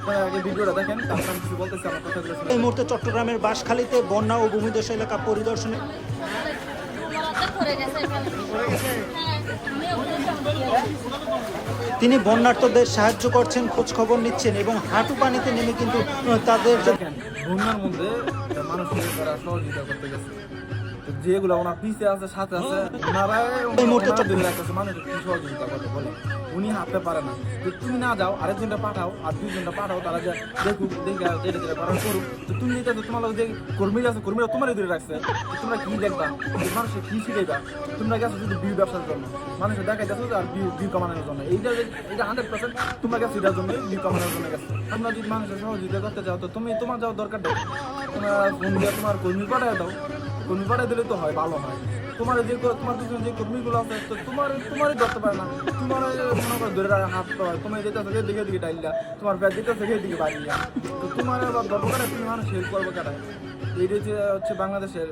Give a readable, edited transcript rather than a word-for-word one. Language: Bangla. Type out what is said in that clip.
আপনারা আগে ভিডিওটা দেখেন, তারপর আমি কিছু বলতেছি আমার কথাগুলো শুনুন। এই মুহূর্তে চট্টগ্রামের বাঁশখালীতে বন্যা ও ভূমিধস এলাকা পরিদর্শনে তিনি বন্যার্তদের সাহায্য করছেন, খোঁজ খবর নিচ্ছেন এবং হাঁটু পানিতে নেমে কিন্তু তাদের দেখেন বন্যার মধ্যে মানুষের তারা সহযোগিতা করতে গেছে, তো যেগুলো ওনার পিছে আছে সাথে আছে এই মুহূর্তে মানুষের কি সহযোগিতা করতে বলে উনি হাঁটতে পারে না। তো তুমি না যাও, আরেকজনটা পাঠাও, আর দুইজনটা পাঠাও, তারা যে দেখুক দেখে যেটা যেটা করার করুক। তো তুমি যেটা তোমার যে কর্মীরা আছে, কর্মীরা তোমারই দূরে রাখছে, তোমরা কি দেখবা, মানুষের কি শিখাইবা? তোমরা গেছো শুধু বিউ ব্যবসার জন্য, মানুষের দেখাই যাচ্ছ আর বিউ কামানোর জন্য। এইটা 100% তোমরা গেছো এটার জন্য, বিউ কামানোর জন্য গেছো। তোমরা যদি মানুষের সহযোগিতা করতে চাও তো তোমার যাওয়ার দরকার নেই, তোমরা ফোন দিয়ে তোমার কর্মী পাঠায় দাও, কর্মী পাঠায় দিলে তো হয়, ভালো হয়। তোমার পিছনে যে কর্মীগুলো আছে তো তোমারই ধরতে পারে না, তোমার মনে করো ধরে হাত পাওয়া, তোমার যেতে আছে দিকে দিকে ডাইলা, তোমার ব্যাগ যেতে আছে দিকে বাড়িয়া, তো তোমার দরকার তুমি মানুষ হেল্প করবো কাটায়। এইটা হচ্ছে বাংলাদেশের